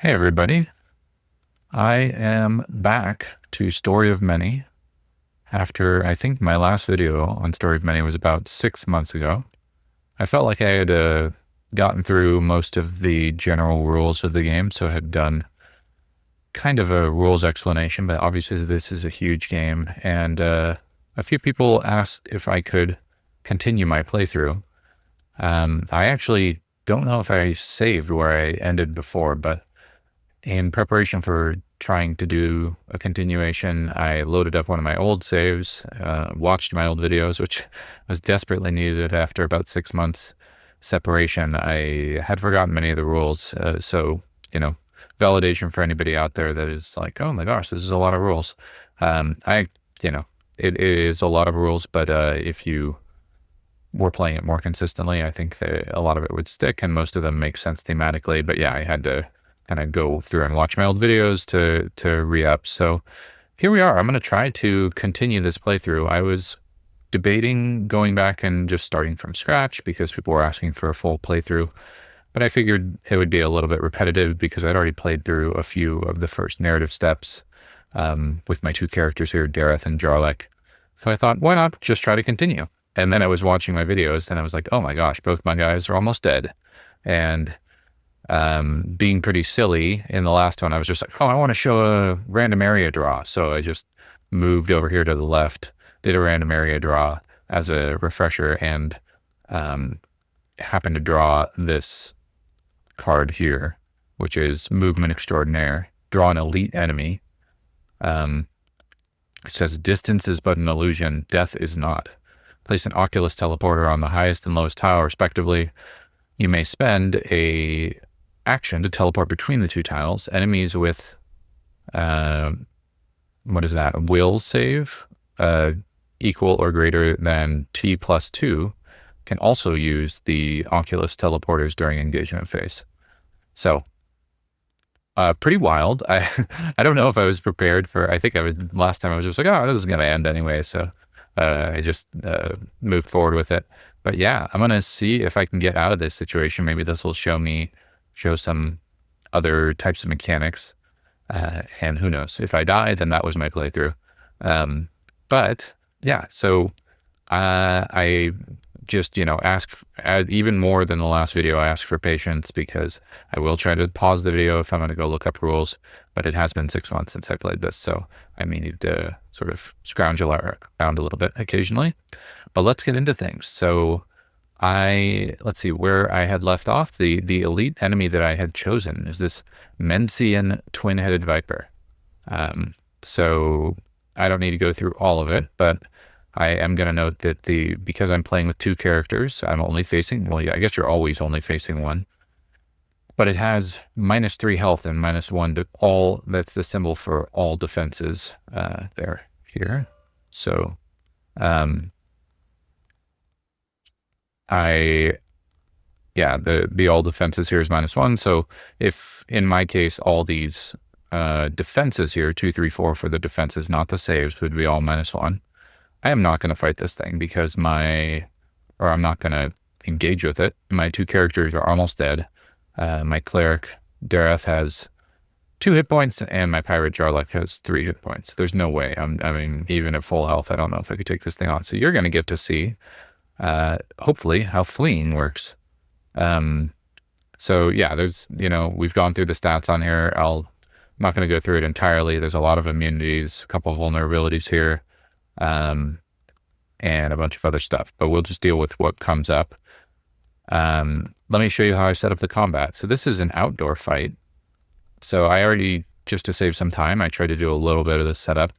Hey everybody, I am back to Story of Many after I think my last video on Story of Many was about 6 months ago. I felt like I had gotten through most of the general rules of the game, so I had done kind of a rules explanation, but obviously this is a huge game, and a few people asked if I could continue my playthrough. I actually don't know if I saved where I ended before, but in preparation for trying to do a continuation, I loaded up one of my old saves, watched my old videos, which was desperately needed after about 6 months separation. I had forgotten many of the rules. So, validation for anybody out there that is like, oh my gosh, this is a lot of rules. I, it is a lot of rules, but if you were playing it more consistently, I think that a lot of it would stick and most of them make sense thematically. But yeah, I had to kind of go through and watch my old videos to re-up. So here we are. I'm going to try to continue this playthrough. I was debating going back and just starting from scratch because people were asking for a full playthrough, but I figured it would be a little bit repetitive because I'd already played through a few of the first narrative steps with my two characters here, Dareth and Jarlek. So I thought, why not just try to continue? And then I was watching my videos and I was like, oh my gosh, both my guys are almost dead. And being pretty silly in the last one, I was just like, oh, I want to show a random area draw. So I just moved over here to the left, did a random area draw as a refresher, and happened to draw this card here, which is Movement Extraordinaire. Draw an elite enemy. It says, distance is but an illusion, death is not. Place an Oculus teleporter on the highest and lowest tile, respectively. You may spend a action to teleport between the two tiles. Enemies with, what is that? A will save, equal or greater than T+2 can also use the Oculus teleporters during engagement phase. So, pretty wild. I don't know if I was prepared for, I think last time I was just like, oh, this is going to end anyway. So I just moved forward with it. But yeah, I'm going to see if I can get out of this situation. Maybe this will show some other types of mechanics. And who knows, if I die, then that was my playthrough. But yeah, so I just, ask even more than the last video. I ask for patience because I will try to pause the video if I'm going to go look up rules, but it has been 6 months since I played this. So I may need to sort of scrounge around a little bit occasionally, but let's get into things. So let's see where I had left off. The elite enemy that I had chosen is this Mencian twin-headed viper. So I don't need to go through all of it, but I am going to note that because I'm playing with two characters, I'm only facing, well, yeah, I guess you're always only facing one, but it has -3 health and -1 to all. That's the symbol for all defenses here. So the all defenses here is -1. So if in my case, all these defenses here, 2, 3, 4 for the defenses, not the saves, would be all -1. I am not going to fight this thing because I'm not going to engage with it. My two characters are almost dead. My cleric, Dareth, has 2 hit points, and my pirate, Jarlek, has 3 hit points. There's no way. I mean, even at full health, I don't know if I could take this thing on. So you're going to get to see, hopefully, how fleeing works. So yeah, we've gone through the stats on here. I'm not going to go through it entirely. There's a lot of immunities, a couple of vulnerabilities here. And a bunch of other stuff, but we'll just deal with what comes up. Let me show you how I set up the combat. So this is an outdoor fight. So I already, just to save some time, I tried to do a little bit of the setup.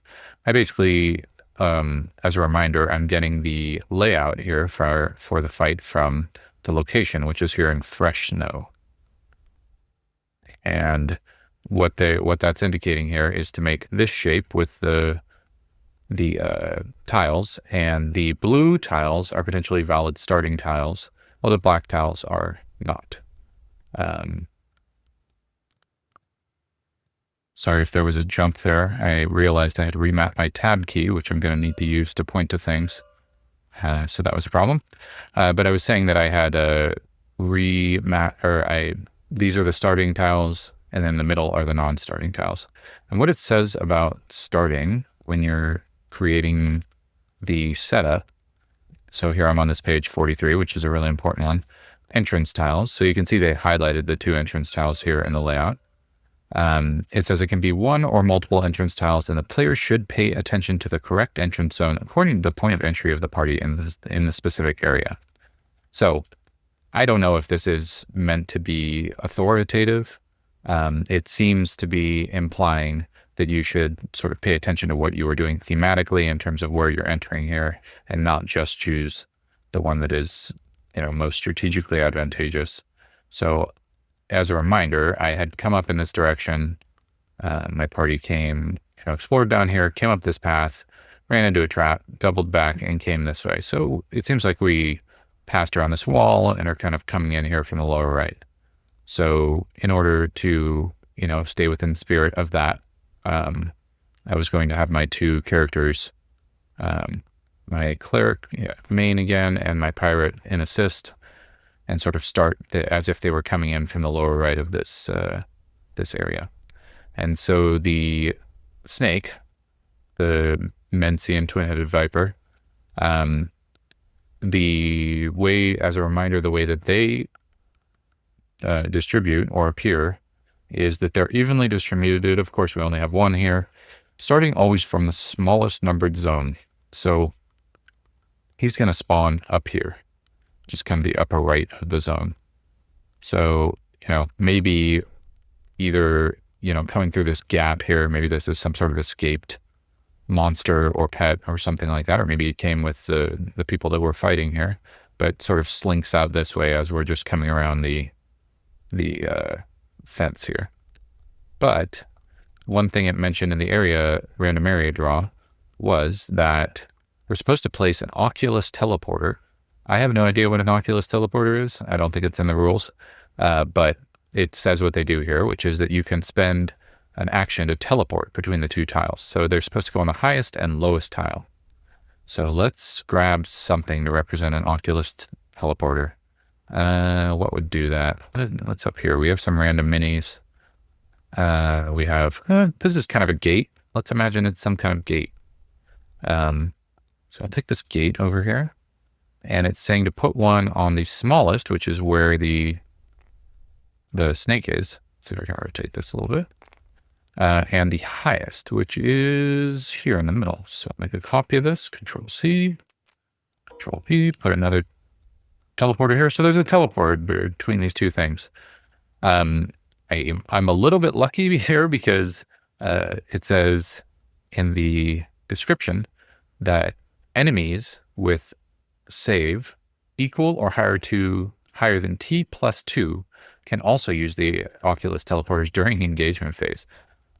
I basically, as a reminder, I'm getting the layout here for the fight from the location, which is here in fresh snow. And what that's indicating here is to make this shape with the tiles, and the blue tiles are potentially valid starting tiles, while the black tiles are not. Sorry if there was a jump there. I realized I had remapped my tab key, which I'm going to need to use to point to things. So that was a problem. But I was saying that I had these are the starting tiles, and then in the middle are the non-starting tiles. And what it says about starting when you're creating the setup, so here I'm on this page 43, which is a really important one, entrance tiles. So you can see they highlighted the 2 entrance tiles here in the layout. It says it can be 1 or multiple entrance tiles, and the player should pay attention to the correct entrance zone according to the point of entry of the party in the specific area. So I don't know if this is meant to be authoritative. It seems to be implying that you should sort of pay attention to what you are doing thematically in terms of where you're entering here, and not just choose the one that is, most strategically advantageous. So as a reminder, I had come up in this direction. My party came, explored down here, came up this path, ran into a trap, doubled back, and came this way. So it seems like we passed around this wall and are kind of coming in here from the lower right. So in order to, stay within the spirit of that, I was going to have my 2 characters, my cleric main again, and my pirate in assist, and sort of start as if they were coming in from the lower right of this area. And so the snake, the Mencian twin-headed viper, the way, as a reminder, the way that they distribute or appear is that they're evenly distributed. Of course, we only have 1 here, starting always from the smallest numbered zone. So he's going to spawn up here, just kind of the upper right of the zone. So, maybe either, coming through this gap here, maybe this is some sort of escaped monster or pet or something like that, or maybe it came with the people that were fighting here, but sort of slinks out this way as we're just coming around the fence here. But one thing it mentioned in the random area draw was that we're supposed to place an Oculus teleporter. I have no idea what an Oculus teleporter is. I don't think it's in the rules, but it says what they do here, which is that you can spend an action to teleport between the 2 tiles. So they're supposed to go on the highest and lowest tile. So let's grab something to represent an Oculus teleporter. What would do that? What's up here? We have some random minis. We have, this is kind of a gate. Let's imagine it's some kind of gate. So I'll take this gate over here, and it's saying to put one on the smallest, which is where the snake is. Let's see if I can rotate this a little bit. And the highest, which is here in the middle. So I'll make a copy of this, Control-C, Control-P, put another teleporter here. So there's a teleporter between these 2 things. I'm a little bit lucky here because it says in the description that enemies with save equal or higher than T+2 can also use the Oculus teleporters during the engagement phase.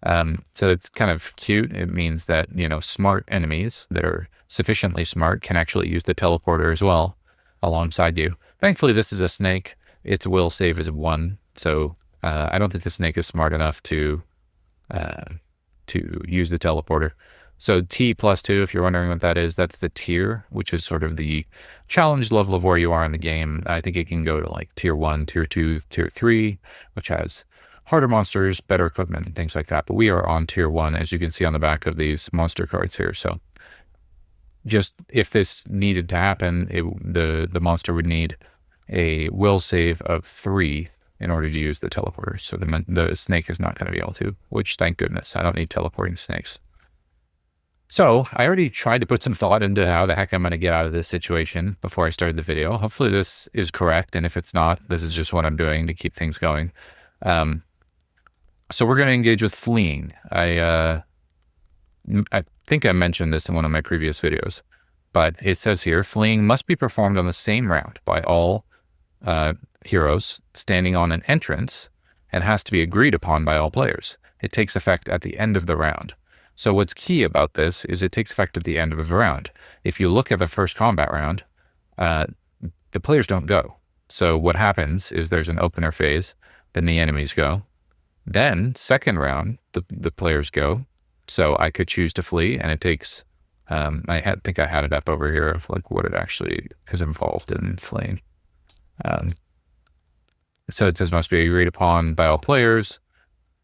So it's kind of cute. It means that, smart enemies that are sufficiently smart can actually use the teleporter as well alongside you. Thankfully, this is a snake. Its will save is 1. So I don't think the snake is smart enough to use the teleporter. So T+2, if you're wondering what that is, that's the tier, which is sort of the challenge level of where you are in the game. I think it can go to like tier 1, tier 2, tier 3, which has harder monsters, better equipment, and things like that. But we are on tier 1, as you can see on the back of these monster cards here. So just if this needed to happen, the monster would need a will save of 3 in order to use the teleporter. So the snake is not going to be able to, which thank goodness, I don't need teleporting snakes. So I already tried to put some thought into how the heck I'm going to get out of this situation before I started the video. Hopefully this is correct. And if it's not, this is just what I'm doing to keep things going. So we're going to engage with fleeing. I think I mentioned this in one of my previous videos, but it says here, fleeing must be performed on the same round by all heroes standing on an entrance and has to be agreed upon by all players. It takes effect at the end of the round. So what's key about this is it takes effect at the end of the round. If you look at the first combat round, the players don't go. So what happens is there's an opener phase, then the enemies go. Then second round, the players go. So I could choose to flee, and it takes, I think I had it up over here of like what it actually is involved in fleeing. So it says must be agreed upon by all players.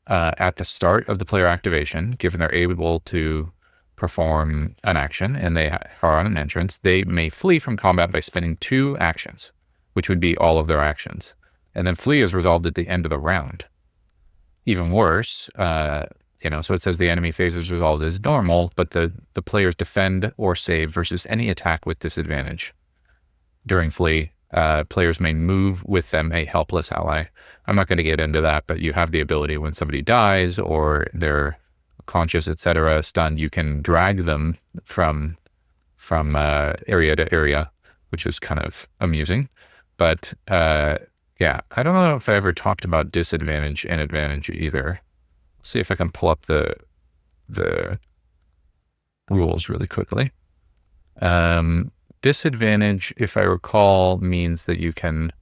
at the start of the player activation, given they're able to perform an action and they are on an entrance, they may flee from combat by spending 2 actions, which would be all of their actions. And then flee is resolved at the end of the round. Even worse, so it says the enemy phase is resolved as normal, but the players defend or save versus any attack with disadvantage. During flee, players may move with them a helpless ally. I'm not going to get into that, but you have the ability when somebody dies or they're conscious, etc., stunned, you can drag them from area to area, which is kind of amusing. But yeah, I don't know if I ever talked about disadvantage and advantage either. Let's see if I can pull up the rules really quickly. Disadvantage, if I recall, means that you can,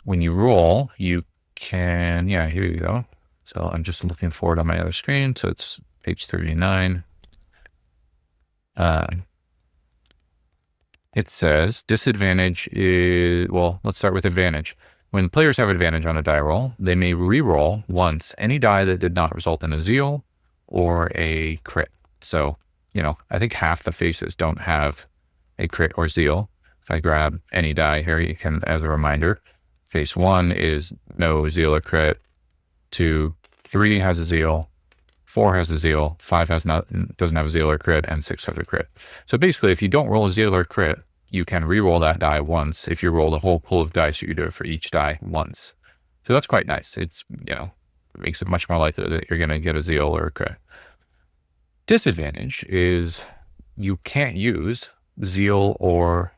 when you roll, you can, yeah, here you go. So I'm just looking forward on my other screen. So it's page 39. It says disadvantage is, well, let's start with advantage. When players have advantage on a die roll, they may re-roll once any die that did not result in a zeal or a crit. So, I think half the faces don't have a crit or zeal. If I grab any die here, you can, as a reminder, face 1 is no zeal or crit, 2, 3 has a zeal, 4 has a zeal, 5 doesn't have a zeal or crit, and 6 has a crit. So basically, if you don't roll a zeal or crit, you can re-roll that die once if you roll the whole pool of dice you do it for each die once. So that's quite nice. It's, it makes it much more likely that you're going to get a zeal or a crit. Disadvantage is you can't use zeal or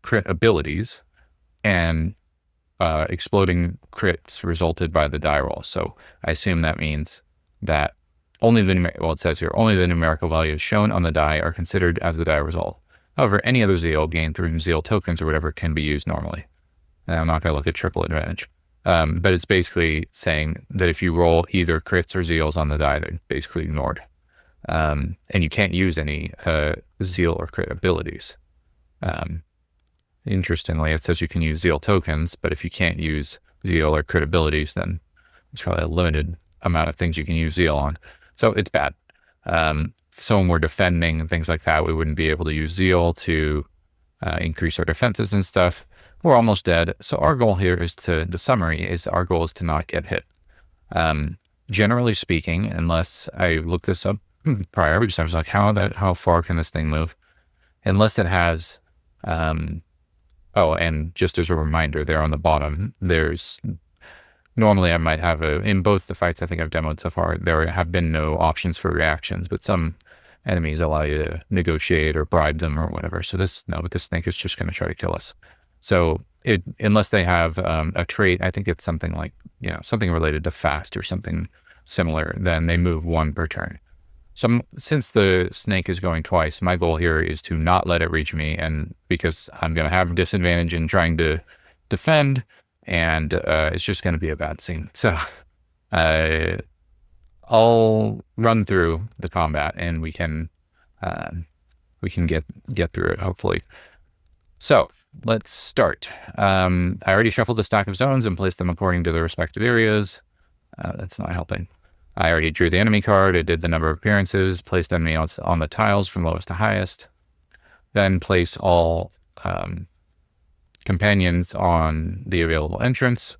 crit abilities, and exploding crits resulted by the die roll. So I assume that means that it says here, only the numerical values shown on the die are considered as the die result. However, any other zeal gained through zeal tokens or whatever can be used normally. And I'm not going to look at triple advantage. But it's basically saying that if you roll either crits or zeals on the die, they're basically ignored. And you can't use any zeal or crit abilities. Interestingly, it says you can use zeal tokens, but if you can't use zeal or crit abilities, then there's probably a limited amount of things you can use zeal on. So it's bad. So when we're defending and things like that, we wouldn't be able to use zeal to increase our defenses and stuff. We're almost dead. So our goal here is our goal is to not get hit. Generally speaking, unless I look this up prior, because I was like, how far can this thing move? Unless it has, and just as a reminder, there on the bottom, normally I might have in both the fights I think I've demoed so far, there have been no options for reactions, but some enemies allow you to negotiate or bribe them or whatever. So this snake is just going to try to kill us. So unless they have a trait, I think it's something like, something related to fast or something similar, then they move 1 per turn. So since the snake is going twice, my goal here is to not let it reach me, and because I'm going to have disadvantage in trying to defend, and it's just going to be a bad scene. So I'll run through the combat, and we can get through it, hopefully. So let's start. I already shuffled the stack of zones and placed them according to their respective areas. That's not helping. I already drew the enemy card. I did the number of appearances, placed enemy on the tiles from lowest to highest. Then place all companions on the available entrance.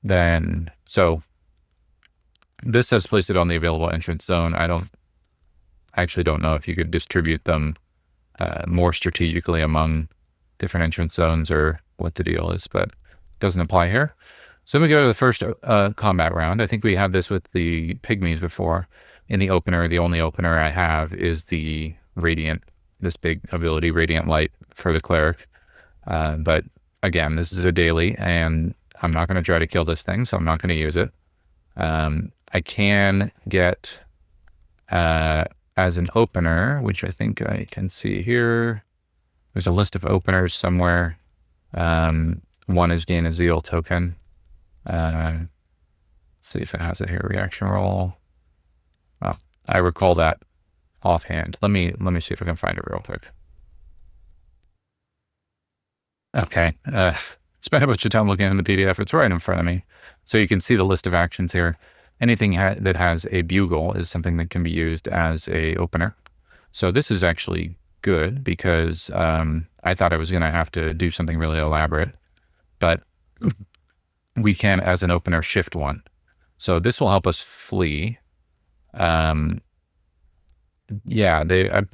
So this says place it on the available entrance zone. I actually don't know if you could distribute them more strategically among different entrance zones or what the deal is, but it doesn't apply here. So then we go to the first combat round. I think we had this with the pygmies before. In the opener, the only opener I have is the Radiant, this big ability, Radiant Light for the cleric. But again, this is a daily, and I'm not going to try to kill this thing, so I'm not going to use it. I can get as an opener, which I think I can see here. There's a list of openers somewhere. One is gain a zeal token. Let's see if it has it here. Reaction roll. Oh, I recall that offhand. Let me see if I can find it real quick. Okay. Spent a bunch of time looking in the PDF. It's right in front of me. So you can see the list of actions here. Anything that has a bugle is something that can be used as a opener. So this is actually good because I thought I was going to have to do something really elaborate, but we can, as an opener, shift one. So this will help us flee. Yeah, I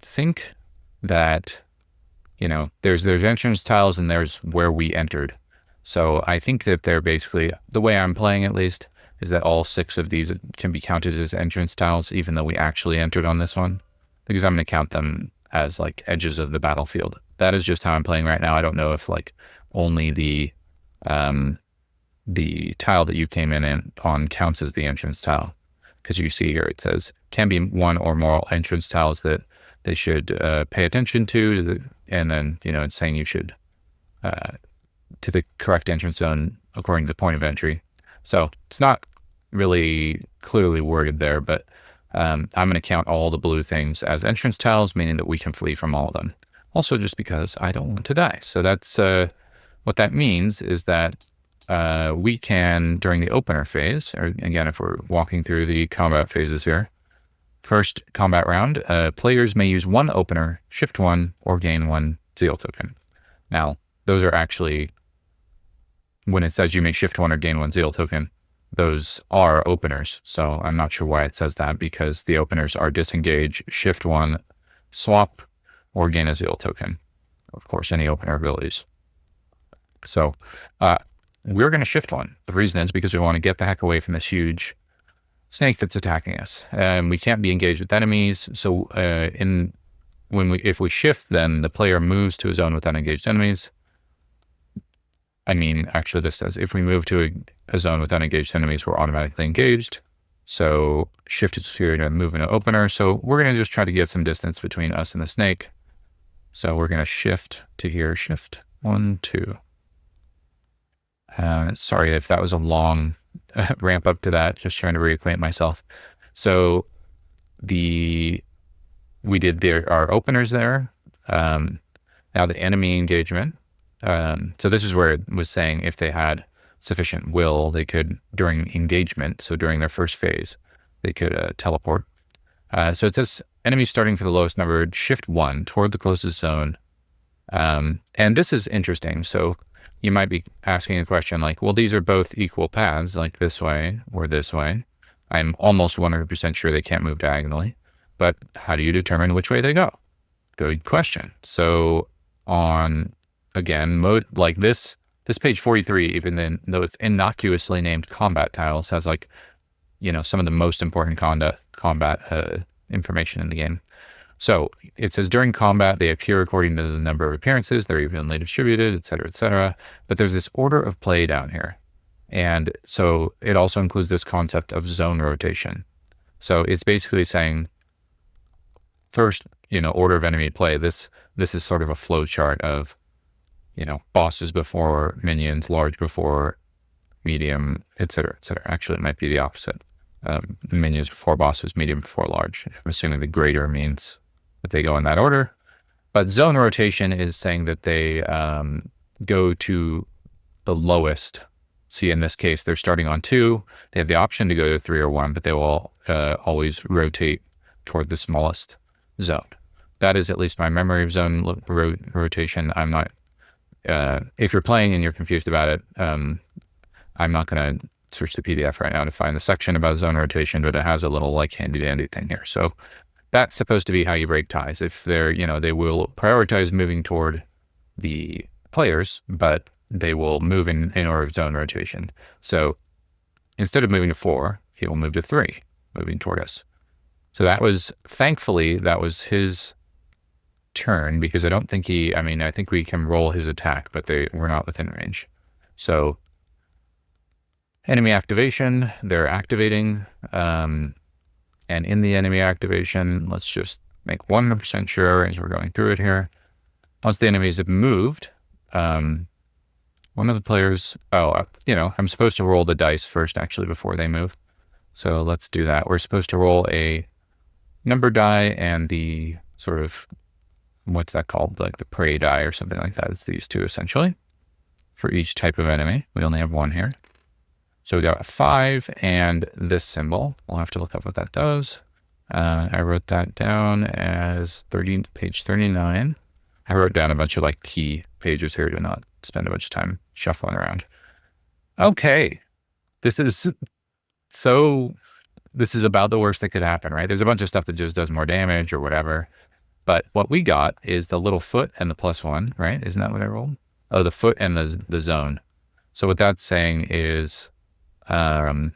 think that, there's entrance tiles and there's where we entered. So I think that they're basically, the way I'm playing at least, is that all 6 of these can be counted as entrance tiles, even though we actually entered on this one, because I'm going to count them as like edges of the battlefield. That is just how I'm playing right now. I don't know if like only the tile that you came in on counts as the entrance tile, because you see here it says can be one or more entrance tiles that they should pay attention to, and then it's saying you should to the correct entrance zone according to the point of entry. So it's not really clearly worded there, but I'm going to count all the blue things as entrance tiles, meaning that we can flee from all of them. Also, just because I don't want to die. So that's what that means is that we can, during the opener phase, or again, if we're walking through the combat phases here, first combat round, players may use 1 opener, shift 1, or gain 1 zeal token. Now, those are actually, when it says you may shift 1 or gain 1 zeal token, those are openers. So I'm not sure why it says that, because the openers are disengage, shift 1, swap, or gain a zeal token. Of course, any opener abilities. So we're going to shift 1. The reason is because we want to get the heck away from this huge snake that's attacking us. We can't be engaged with enemies. So if we shift, then the player moves to a zone with unengaged enemies. Actually, this says if we move to a zone with unengaged enemies, we're automatically engaged. So shift is here to move in an opener. So we're going to just try to get some distance between us and the snake. So we're going to shift to here, shift 1, 2. Sorry if that was a long ramp up to that, just trying to reacquaint myself. So we did our openers there. Now the enemy engagement. So this is where it was saying if they had sufficient will, they could, during engagement, so during their first phase, they could teleport. So it says enemies starting for the lowest numbered, shift 1 toward the closest zone. And this is interesting. So you might be asking a question like, well, these are both equal paths, like this way or this way. I'm almost 100% sure they can't move diagonally, but how do you determine which way they go? Good question. So on, again, mode like this page 43, even then, though it's innocuously named combat tiles, has like, some of the most important combat information in the game. So it says during combat, they appear according to the number of appearances, they're evenly distributed, et cetera, et cetera. But there's this order of play down here. And so it also includes this concept of zone rotation. So it's basically saying first, order of enemy play. This is sort of a flow chart of, bosses before minions, large before medium, et cetera, et cetera. Actually, it might be the opposite. Minions before bosses, medium before large. I'm assuming the greater means that they go in that order. But zone rotation is saying that they go to the lowest. See, in this case, they're starting on 2. They have the option to go to 3 or 1, but they will always rotate toward the smallest zone. That is at least my memory of zone rotation. I'm not, if you're playing and you're confused about it, I'm not going to search the PDF right now to find the section about zone rotation, but it has a little like handy dandy thing here. So that's supposed to be how you break ties. If they're, they will prioritize moving toward the players, but they will move in order of zone rotation. So instead of moving to 4, he will move to 3, moving toward us. So thankfully, that was his turn, because I don't think I think we can roll his attack, but we're not within range. So enemy activation, they're activating, and in the enemy activation, let's just make 100% sure as we're going through it here. Once the enemies have moved, one of the players, I'm supposed to roll the dice first, actually, before they move. So let's do that. We're supposed to roll a number die and the sort of, what's that called? Like the prey die or something like that. It's these two, essentially. for each type of enemy. We only have one here. So we got a 5 and this symbol. We'll have to look up what that does. I wrote that down as page 39. I wrote down a bunch of like key pages here to not spend a bunch of time shuffling around. Okay. This is about the worst that could happen, right? There's a bunch of stuff that just does more damage or whatever. But what we got is the little foot and the +1, right? Isn't that what I rolled? Oh, the foot and the zone. So what that's saying is, oh,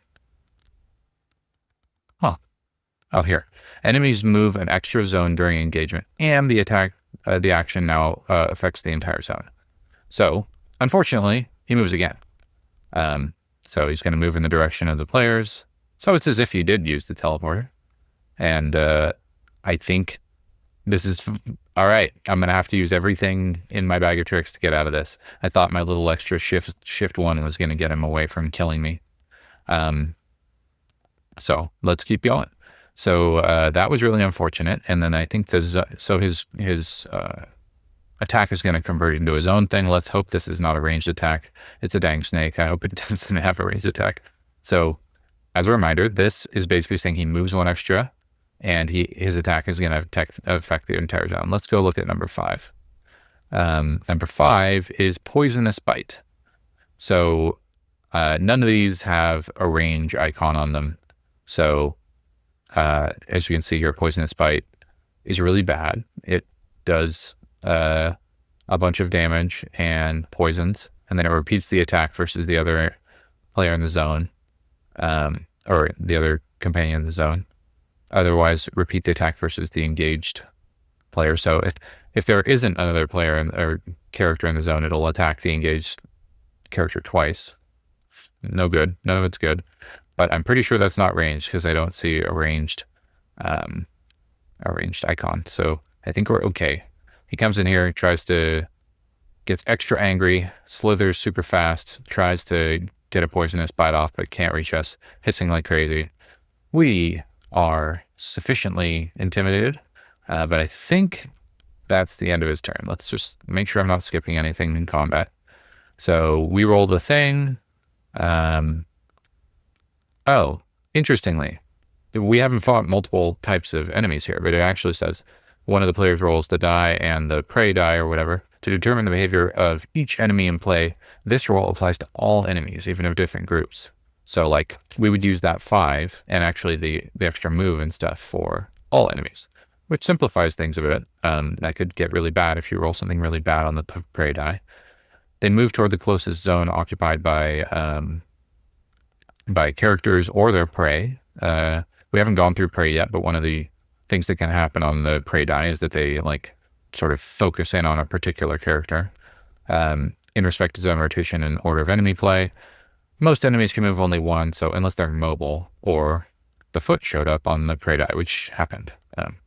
here. Enemies move an extra zone during engagement, and the attack, the action now affects the entire zone. So, unfortunately, he moves again. So he's going to move in the direction of the players. So it's as if he did use the teleporter. And I think this is, all right, I'm going to have to use everything in my bag of tricks to get out of this. I thought my little extra shift 1 was going to get him away from killing me. So let's keep going. So that was really unfortunate. And then I think his attack is going to convert into his own thing. Let's hope this is not a ranged attack. It's a dang snake. I hope it doesn't have a ranged attack. So as a reminder, this is basically saying he moves 1 extra and his attack is going to affect the entire zone. Let's go look at number 5. Number 5 is Poisonous Bite. So none of these have a range icon on them. So as you can see here, Poisonous Bite is really bad. It does a bunch of damage and poisons, and then it repeats the attack versus the other player in the zone, or the other companion in the zone. Otherwise, repeat the attack versus the engaged player. So if there isn't another player or character in the zone, it'll attack the engaged character twice. No good. None of it's good. But I'm pretty sure that's not ranged because I don't see a ranged icon. So I think we're okay. He comes in here, gets extra angry, slithers super fast, tries to get a poisonous bite off, but can't reach us, hissing like crazy. We are sufficiently intimidated, but I think that's the end of his turn. Let's just make sure I'm not skipping anything in combat. So we roll the thing. Oh, interestingly, we haven't fought multiple types of enemies here, but it actually says one of the players rolls the die and the prey die or whatever to determine the behavior of each enemy in play. This roll applies to all enemies, even of different groups. So like we would use that 5 and actually the extra move and stuff for all enemies, which simplifies things a bit. That could get really bad if you roll something really bad on the prey die. They move toward the closest zone occupied by characters or their prey. We haven't gone through prey yet, but one of the things that can happen on the prey die is that they like sort of focus in on a particular character. In respect to zone rotation and order of enemy play, most enemies can move only 1, so unless they're mobile or the foot showed up on the prey die, which happened. Am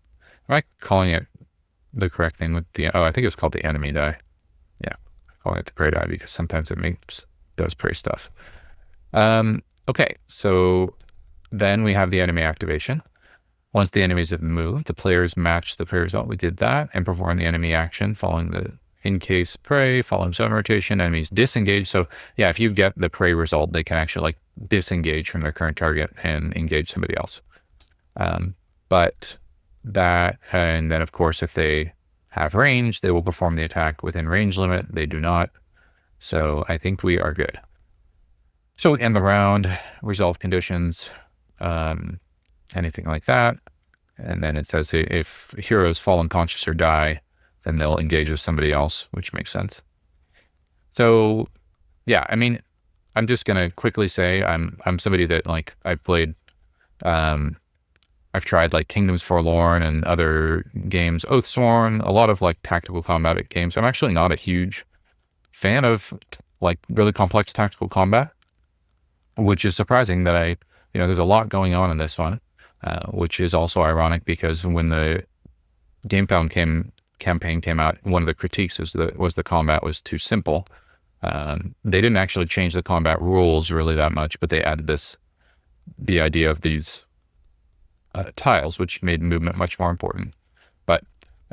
I calling it the correct thing with the, I think it's called the enemy die. Yeah, calling it the prey die because sometimes it does prey stuff. Okay, so then we have the enemy activation. Once the enemies have moved, the players match the prey result. We did that and perform the enemy action following the in case prey, following zone rotation, enemies disengage. So yeah, if you get the prey result, they can actually like disengage from their current target and engage somebody else. But that, and then of course, if they have range, they will perform the attack within range limit. They do not. So I think we are good. So we end the round, resolve conditions, anything like that. And then it says if heroes fall unconscious or die, then they'll engage with somebody else, which makes sense. So yeah, I mean, I'm just going to quickly say I'm somebody that like I've played, I've tried like Kingdoms Forlorn and other games, Oathsworn, a lot of like tactical combat games. I'm actually not a huge fan of like really complex tactical combat, which is surprising that there's a lot going on in this one, which is also ironic because when the GameFound campaign came out, one of the critiques was the combat was too simple. They didn't actually change the combat rules really that much, but they added the idea of these tiles, which made movement much more important. But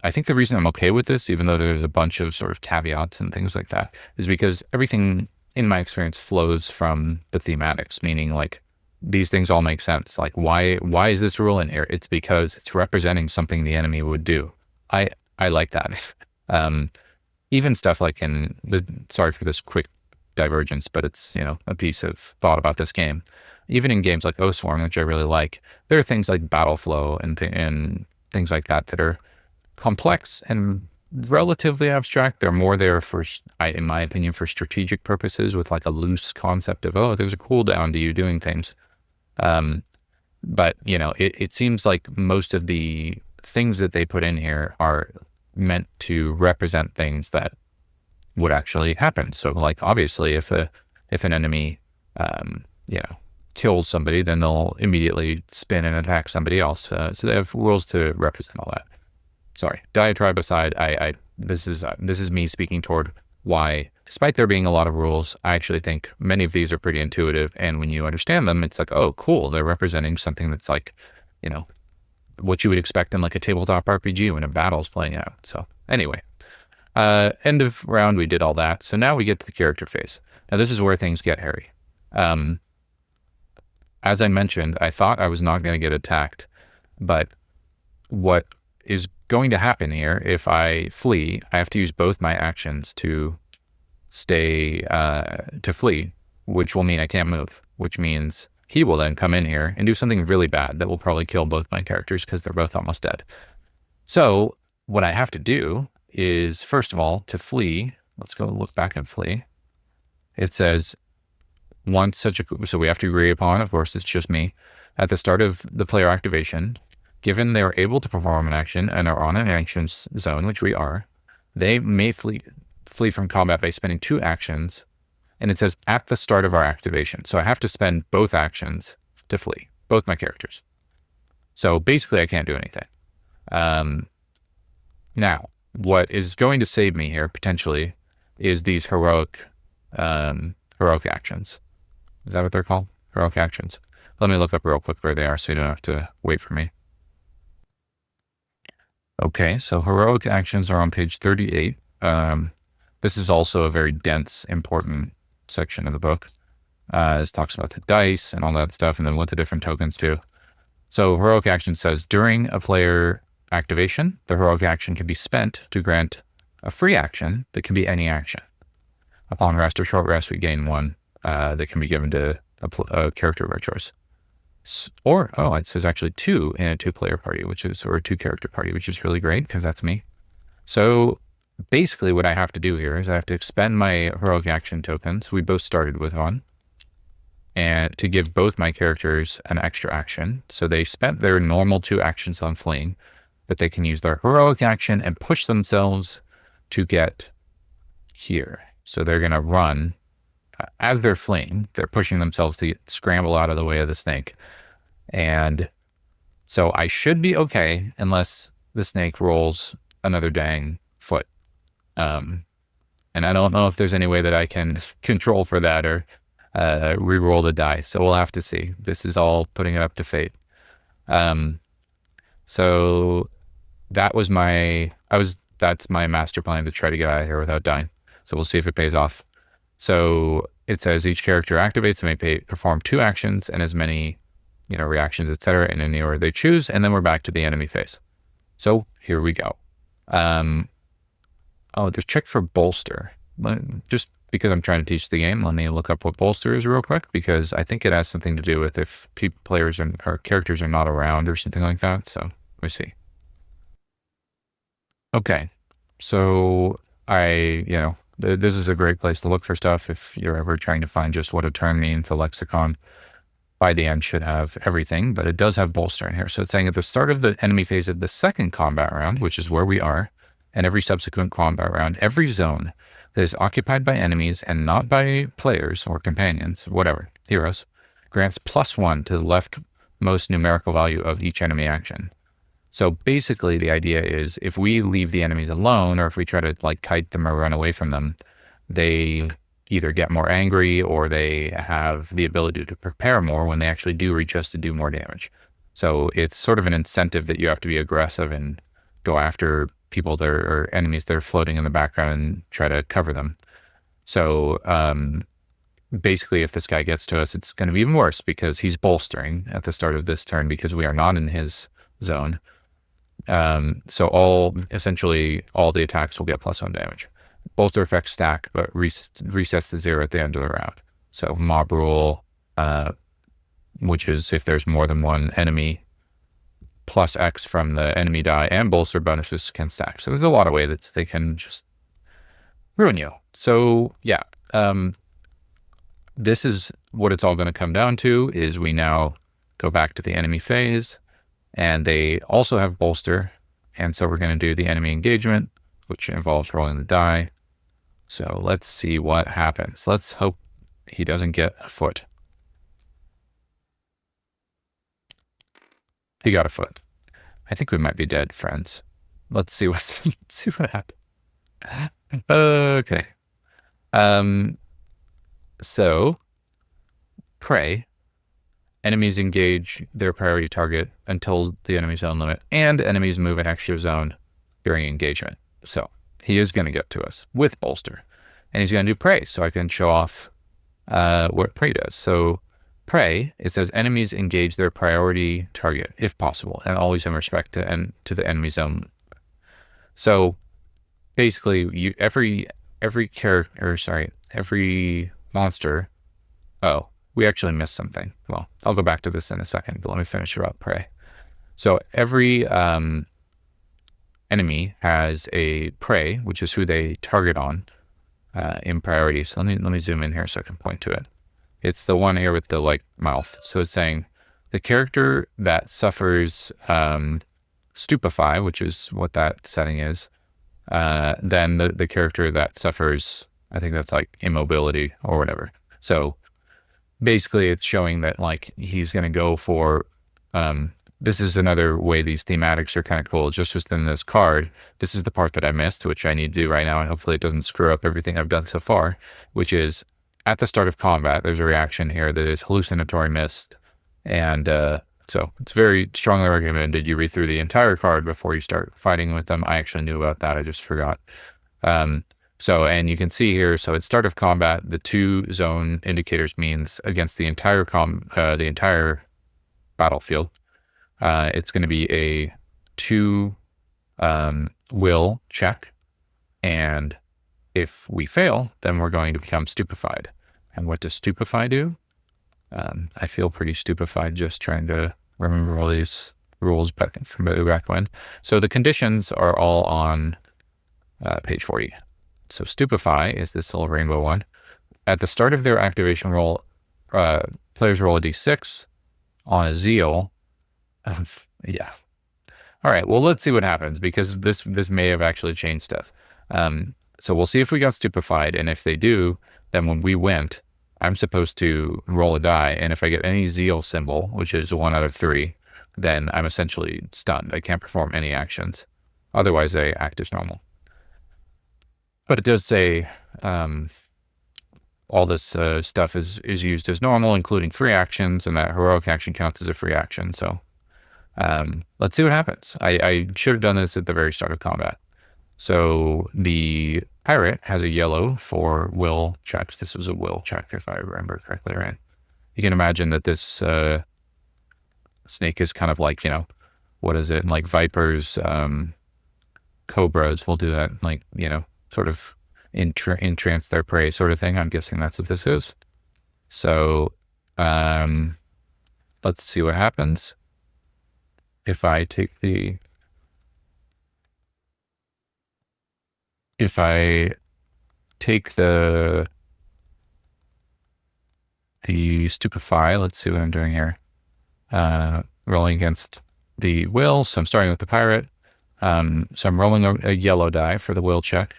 I think the reason I'm okay with this, even though there's a bunch of sort of caveats and things like that, is because everything in my experience flows from the thematics, meaning like these things all make sense. Like why is this rule in here? It's because it's representing something the enemy would do. I like that. um, Even stuff like sorry for this quick divergence, but it's, a piece of thought about this game. Even in games like Oathsworn, which I really like, there are things like battle flow and things like that that are complex and relatively abstract. They're more there for, in my opinion, for strategic purposes, with like a loose concept of, oh, there's a cooldown to you doing things. But it seems like most of the things that they put in here are meant to represent things that would actually happen. So like, obviously if an enemy, kills somebody, then they'll immediately spin and attack somebody else. So they have rules to represent all that. Sorry, diatribe aside, this is me speaking toward why, despite there being a lot of rules, I actually think many of these are pretty intuitive. And when you understand them, it's like, oh, cool. They're representing something that's like, what you would expect in like a tabletop RPG when a battle's playing out. So anyway, end of round, we did all that. So now we get to the character phase. Now this is where things get hairy. As I mentioned, I thought I was not going to get attacked, but what is going to happen here, if I flee, I have to use both my actions to flee, which will mean I can't move, which means he will then come in here and do something really bad that will probably kill both my characters because they're both almost dead. So what I have to do is, first of all, to flee, let's go look back and flee. It says, so we have to agree upon, of course, it's just me, at the start of the player activation, given they are able to perform an action and are on an action zone, which we are, they may flee from combat by spending 2 actions. And it says at the start of our activation. So I have to spend both actions to flee, both my characters. So basically I can't do anything. Now, what is going to save me here potentially is these heroic actions. Is that what they're called? Heroic actions. Let me look up real quick where they are so you don't have to wait for me. Okay, so heroic actions are on page 38. This is also a very dense, important section of the book. This talks about the dice and all that stuff, and then what the different tokens do. So heroic action says, during a player activation, the heroic action can be spent to grant a free action that can be any action. Upon rest or short rest, we gain 1 that can be given to a character of our choice. Or, it says actually 2 in a 2-player party, or a 2-character party, which is really great because that's me. So basically what I have to do here is I have to expend my heroic action tokens. We both started with 1, and to give both my characters an extra action. So they spent their normal 2 actions on fleeing, but they can use their heroic action and push themselves to get here. So they're going to run. As they're fleeing, they're pushing themselves to scramble out of the way of the snake. And so I should be okay unless the snake rolls another dang foot. And I don't know if there's any way that I can control for that or re-roll the dice. So we'll have to see. This is all putting it up to fate. So that's my master plan, to try to get out of here without dying. So we'll see if it pays off. So it says each character activates and may perform 2 actions and as many, reactions, etc., in any order they choose. And then we're back to the enemy phase. So here we go. There's check for bolster. Just because I'm trying to teach the game, let me look up what bolster is real quick, because I think it has something to do with if players or characters are not around or something like that. So let me see. Okay. So this is a great place to look for stuff if you're ever trying to find just what a term means. The lexicon by the end should have everything, but it does have bolster in here. So it's saying at the start of the enemy phase of the second combat round, which is where we are, and every subsequent combat round, every zone that is occupied by enemies and not by players or companions, whatever, heroes, grants +1 to the leftmost numerical value of each enemy action. So basically the idea is if we leave the enemies alone, or if we try to kite them or run away from them, they either get more angry or they have the ability to prepare more when they actually do reach us to do more damage. So it's sort of an incentive that you have to be aggressive and go after people that or enemies that are floating in the background and try to cover them. So basically, if this guy gets to us, it's going to be even worse because he's bolstering at the start of this turn because we are not in his zone. So essentially all the attacks will get +1 damage. Bolster effects stack, but resets to 0 at the end of the round. So mob rule, which is if there's more than one enemy, plus X from the enemy die, and bolster bonuses can stack. So there's a lot of ways that they can just ruin you. So yeah, this is what it's all going to come down to, is we now go back to the enemy phase, and they also have bolster. And so we're going to do the enemy engagement, which involves rolling the die. So let's see what happens. Let's hope he doesn't get a foot. He got a foot. I think we might be dead, friends. Let's see let's see what happens. Okay. So pray. Enemies engage their priority target until the enemy zone limit, and enemies move an extra zone during engagement. So he is going to get to us with bolster, and he's going to do pray. So I can show off what pray does. So pray, it says enemies engage their priority target if possible, and always in respect to the enemy zone. So basically, every monster. Oh, we actually missed something. Well, I'll go back to this in a second, but let me finish about pray. So every enemy has a prey, which is who they target on in priority. So let me zoom in here so I can point to it. It's the one here with the like mouth. So it's saying the character that suffers stupefy, which is what that setting is, then the character that suffers, I think that's like immobility or whatever. So basically it's showing that like he's going to go for, this is another way these thematics are kind of cool. Just within this card, this is the part that I missed, which I need to do right now, and hopefully it doesn't screw up everything I've done so far, which is at the start of combat, there's a reaction here that is hallucinatory mist. And so it's very strongly recommended you read through the entire card before you start fighting with them. I actually knew about that. I just forgot. So, and you can see here, so at start of combat, the 2 zone indicators means against the entire battlefield. It's going to be a 2 will check, and if we fail, then we're going to become stupefied. And what does stupefy do? I feel pretty stupefied just trying to remember all these rules back when. So the conditions are all on page 40. So stupefy is this little rainbow one. At the start of their activation roll, players roll a d6 on a zeal. Yeah. All right. Well, let's see what happens, because this may have actually changed stuff. So we'll see if we got stupefied, and if they do, then when we went, I'm supposed to roll a die, and if I get any zeal symbol, which is 1 out of 3, then I'm essentially stunned. I can't perform any actions. Otherwise, I act as normal. But it does say all this stuff is used as normal, including free actions, and that heroic action counts as a free action. So let's see what happens. I should have done this at the very start of combat. So the pirate has a yellow for will checks. This was a will check, if I remember correctly, right? You can imagine that this snake is kind of like, what is it? Like vipers, cobras will do that, like, sort of entrance their prey sort of thing. I'm guessing that's what this is. So let's see what happens if I take the stupefy. Let's see what I'm doing here. Rolling against the will. So I'm starting with the pirate. So I'm rolling a yellow die for the will check.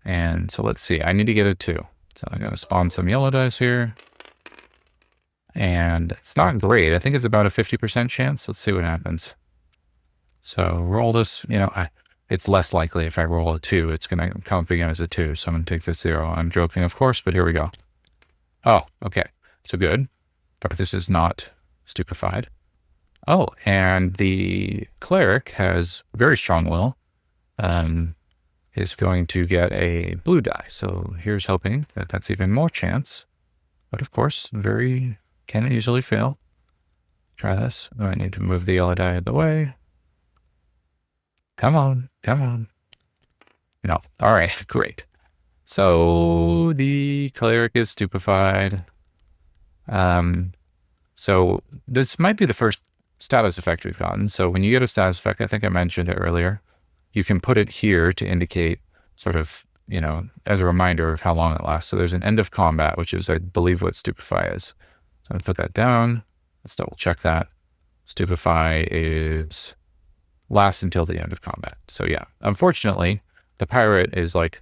And so let's see, I need to get a 2. So I'm going to spawn some yellow dice here. And it's not great. I think it's about a 50% chance. Let's see what happens. So roll this, it's less likely if I roll a 2, it's going to come up again as a 2. So I'm going to take this 0. I'm joking, of course, but here we go. Oh, okay. So good. But this is not stupefied. Oh, and the cleric has very strong will. is going to get a blue die. So here's hoping that that's even more chance. But of course, can easily fail. Try this. Oh, I need to move the yellow die out of the way. Come on, come on. No. All right, great. So the cleric is stupefied. So this might be the first status effect we've gotten. So when you get a status effect, I think I mentioned it earlier, you can put it here to indicate sort of, as a reminder of how long it lasts. So there's an end of combat, which is, I believe, what stupefy is. So I'm gonna put that down. Let's double check that. Stupefy is lasts until the end of combat. So yeah, unfortunately, the pirate is like,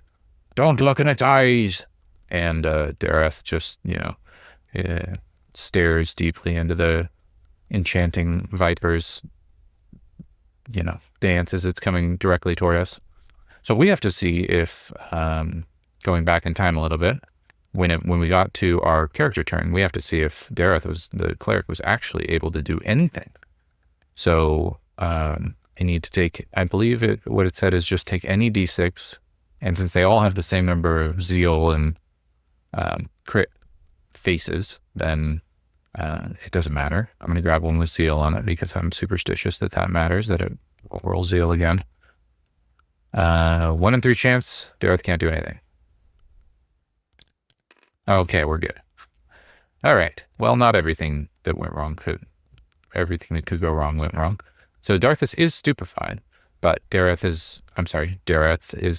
don't look in its eyes. And Dareth just, stares deeply into the enchanting viper's, dance as it's coming directly toward us. So we have to see if, going back in time a little bit, when we got to our character turn, we have to see if Dareth the cleric was actually able to do anything. So I need to take, I believe what it said is just take any d6, and since they all have the same number of zeal and crit faces, then it doesn't matter. I'm going to grab one with zeal on it because I'm superstitious that matters, that it will roll zeal again. 1 in 3 chance, Dareth can't do anything. Okay, we're good. All right. Well, not everything that went wrong everything that could go wrong went wrong. So Darthus is stupefied, but Dareth is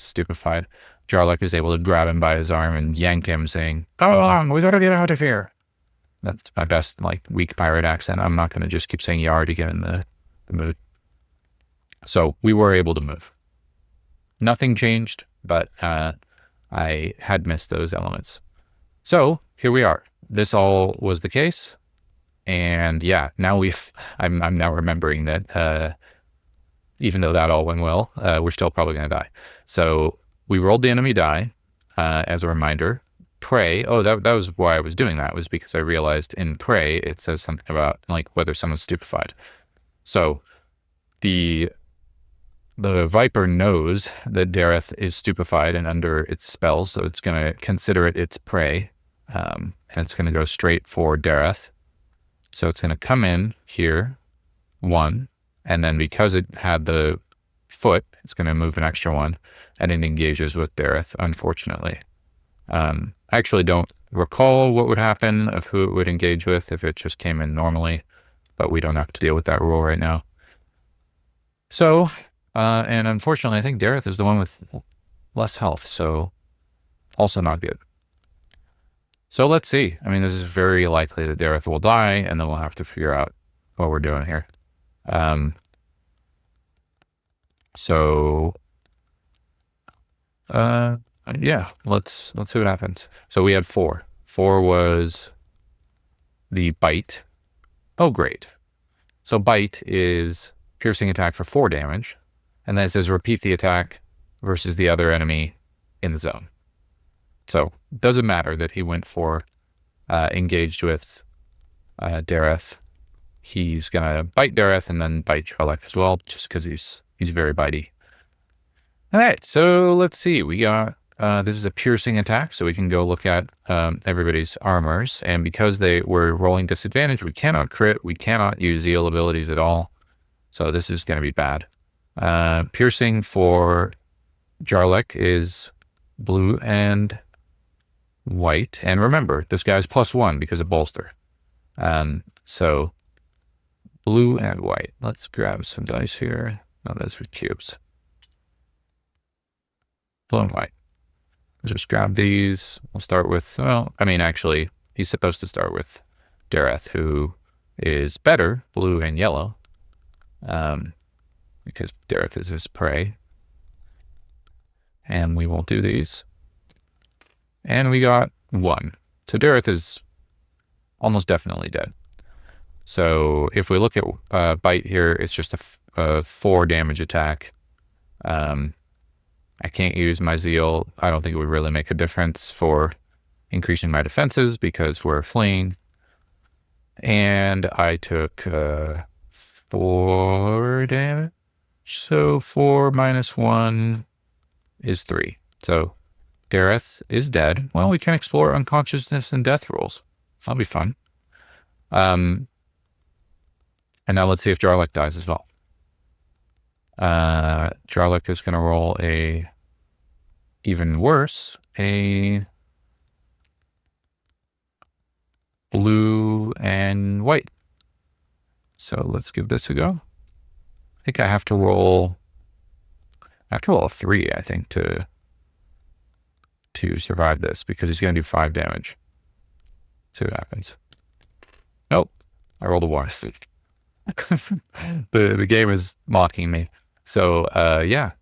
stupefied. Jarlath is able to grab him by his arm and yank him, saying, "Come along, we gotta get out of here." That's my best, weak pirate accent. I'm not gonna just keep saying "yar" to get in the mood. So we were able to move. Nothing changed, but I had missed those elements. So here we are. This all was the case. And yeah, now I'm now remembering that even though that all went well, we're still probably going to die. So we rolled the enemy die as a reminder. Pray. Oh, that was why I was doing that, was because I realized in pray it says something about whether someone's stupefied. So the viper knows that Dareth is stupefied and under its spell, so it's going to consider it its prey, and it's going to go straight for Dareth. So it's going to come in here, 1, and then because it had the foot, it's going to move an extra 1, and it engages with Dareth, unfortunately. I actually don't recall what would happen of who it would engage with if it just came in normally, but we don't have to deal with that rule right now. So, and unfortunately, I think Dareth is the one with less health, so also not good. So let's see. I mean, this is very likely that Dareth will die, and then we'll have to figure out what we're doing here. Yeah, let's see what happens. So we had 4. 4 was the bite. Oh, great. So bite is piercing attack for 4 damage, and then it says repeat the attack versus the other enemy in the zone. So it doesn't matter that he went for engaged with Dareth. He's gonna bite Dareth and then bite Jarlath as well, just because he's very bitey. All right, so let's see. We got this is a piercing attack, so we can go look at everybody's armors, and because they were rolling disadvantage, we cannot crit, we cannot use zeal abilities at all. So this is going to be bad. Piercing for Jarlath is blue and white, and remember, this guy's +1 because of bolster. So blue and white. Let's grab some dice here. No, those are cubes. Blue and white. Just grab these. We'll start with, actually, he's supposed to start with Dareth, who is better, blue and yellow, because Dareth is his prey. And we will do these. And we got 1. So Dareth is almost definitely dead. So if we look at bite here, it's just a 4 damage attack. I can't use my zeal. I don't think it would really make a difference for increasing my defenses because we're fleeing. And I took 4 damage. So 4 minus 1 is 3. So Gareth is dead. Well, we can explore unconsciousness and death rules. That'll be fun. And now let's see if Jarlek dies as well. Jarlek is going to roll a even worse, a blue and white. So let's give this a go. I think I have to roll a 3, I think, to survive this, because he's going to do 5 damage. See what happens. Nope. I rolled a 1. The game is mocking me. So, yeah.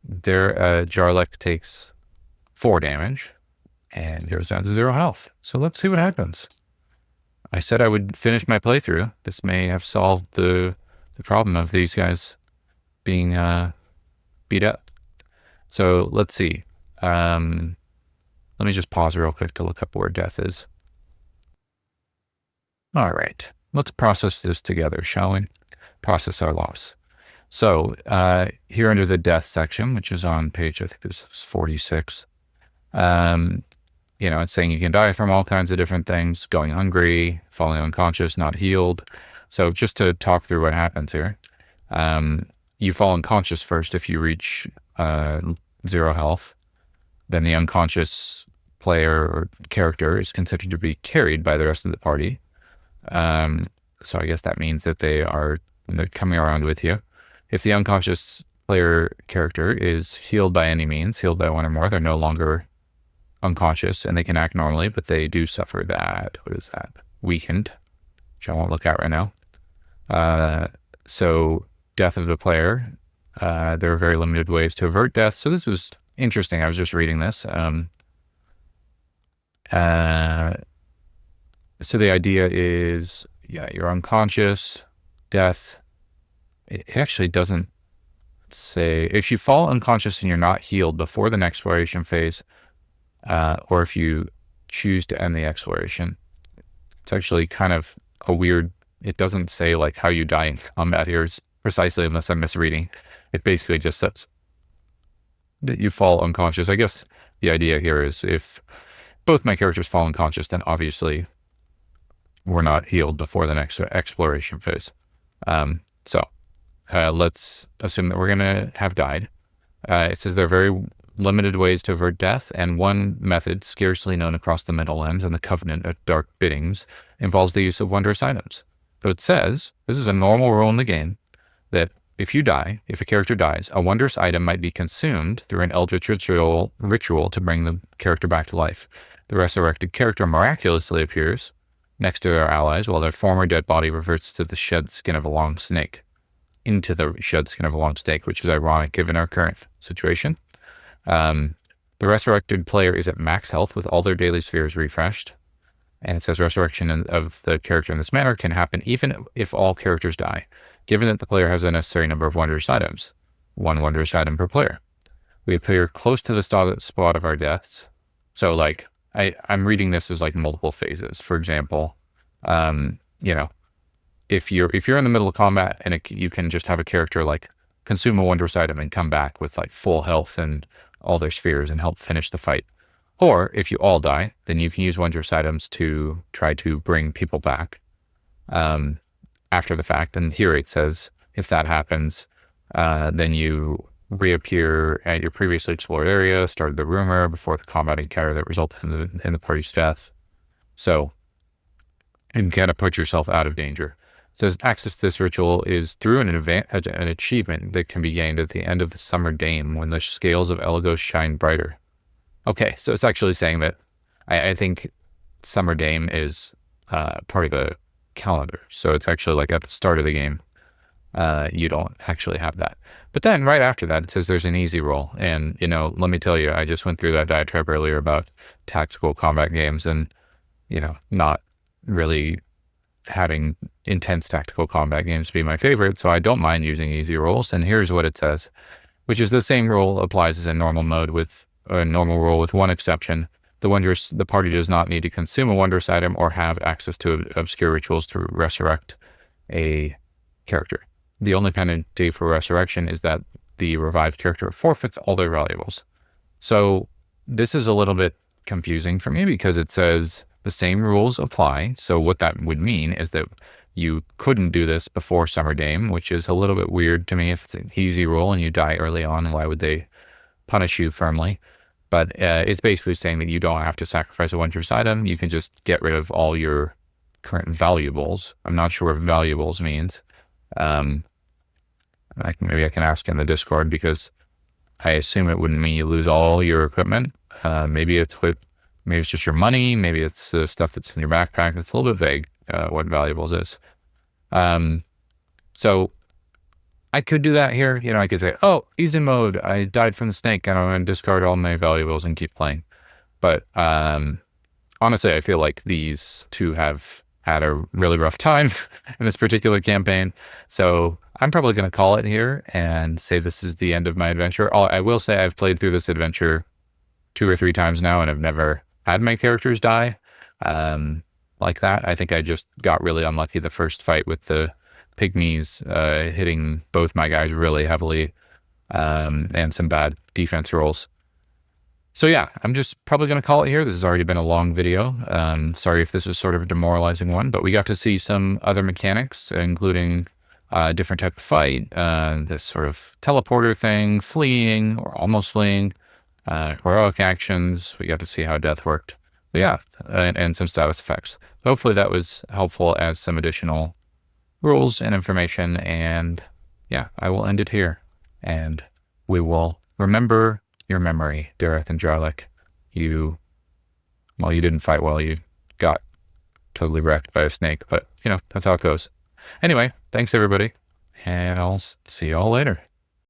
There, Jarlek takes 4 damage and goes down to 0 health. So let's see what happens. I said I would finish my playthrough. This may have solved the problem of these guys being beat up. So let's see. Let me just pause real quick to look up where death is. All right. Let's process this together, shall we? Process our loss. So here under the death section, which is on page, I think this is 46, it's saying you can die from all kinds of different things: going hungry, falling unconscious, not healed. So just to talk through what happens here, you fall unconscious first if you reach 0 health. Then the unconscious player or character is considered to be carried by the rest of the party. So I guess that means that they're coming around with you. If the unconscious player character is healed by any means, healed by 1 or more, they're no longer unconscious and they can act normally, but they do suffer that, what is that? Weakened, which I won't look at right now. So death of the player, there are very limited ways to avert death. So this was interesting. I was just reading this. So the idea is, yeah, you're unconscious, death. It actually doesn't say if you fall unconscious and you're not healed before the next exploration phase, or if you choose to end the exploration. It's actually kind of a weird, it doesn't say like how you die in combat here precisely, unless I'm misreading. It basically just says that you fall unconscious. I guess the idea here is if both my characters fall unconscious, then obviously we're not healed before the next exploration phase. So let's assume that we're going to have died. It says there are very limited ways to avert death, and one method, scarcely known across the Middlelands and the Covenant of Dark Biddings, involves the use of wondrous items. So it says, this is a normal rule in the game, that if a character dies, a wondrous item might be consumed through an eldritch ritual to bring the character back to life. The resurrected character miraculously appears next to their allies, while their former dead body reverts to the shed skin of a long snake. Into the shed skin of a long snake, which is ironic given our current situation. The resurrected player is at max health with all their daily spheres refreshed. And it says resurrection of the character in this manner can happen even if all characters die, given that the player has a necessary number of wondrous items, 1 wondrous item per player. We appear close to the spot of our deaths. So like, I'm reading this as like multiple phases. For example, if you're in the middle of combat and you can just have a character like consume a wondrous item and come back with like full health and all their spheres and help finish the fight. Or if you all die, then you can use wondrous items to try to bring people back after the fact. And here it says, if that happens, then you reappear at your previously explored area, started the rumor before the combat encounter that resulted in the party's death. So, and kind of put yourself out of danger. It says access to this ritual is through an achievement that can be gained at the end of the Summer Dame when the scales of Elagos shine brighter. Okay, so it's actually saying that I think Summer Dame is part of the calendar. So it's actually like at the start of the game, you don't actually have that. But then right after that, it says there's an easy roll. And, let me tell you, I just went through that diatribe earlier about tactical combat games and, not really having intense tactical combat games be my favorite. So I don't mind using easy rolls. And here's what it says, which is the same rule applies as in normal mode with a normal roll with one exception. The party does not need to consume a wondrous item or have access to obscure rituals to resurrect a character. the only penalty for resurrection is that the revived character forfeits all their valuables. So this is a little bit confusing for me because it says the same rules apply. So what that would mean is that you couldn't do this before Summer Game, which is a little bit weird to me. If it's an easy rule and you die early on, why would they punish you firmly? But it's basically saying that you don't have to sacrifice a wondrous item. You can just get rid of all your current valuables. I'm not sure what valuables means. Maybe I can ask in the Discord, because I assume it wouldn't mean you lose all your equipment. Maybe it's just your money. Maybe it's the stuff that's in your backpack. It's a little bit vague what valuables is. So I could do that here. I could say, oh, easy mode. I died from the snake and I'm going to discard all my valuables and keep playing. But honestly, I feel like these two have had a really rough time in this particular campaign. So I'm probably going to call it here and say this is the end of my adventure. I will say I've played through this adventure 2 or 3 times now, and I've never had my characters die like that. I think I just got really unlucky the first fight with the pygmies hitting both my guys really heavily and some bad defense rolls. So yeah, I'm just probably going to call it here. This has already been a long video. Sorry if this was sort of a demoralizing one, but we got to see some other mechanics, including a different type of fight, this sort of teleporter thing, fleeing or almost fleeing, heroic actions. We got to see how death worked. But yeah, and some status effects. Hopefully that was helpful as some additional rules and information. And yeah, I will end it here. And we will remember your memory, Dareth and Jarlek. You didn't fight well. You got totally wrecked by a snake, but that's how it goes. Anyway, thanks everybody, and I'll see you all later.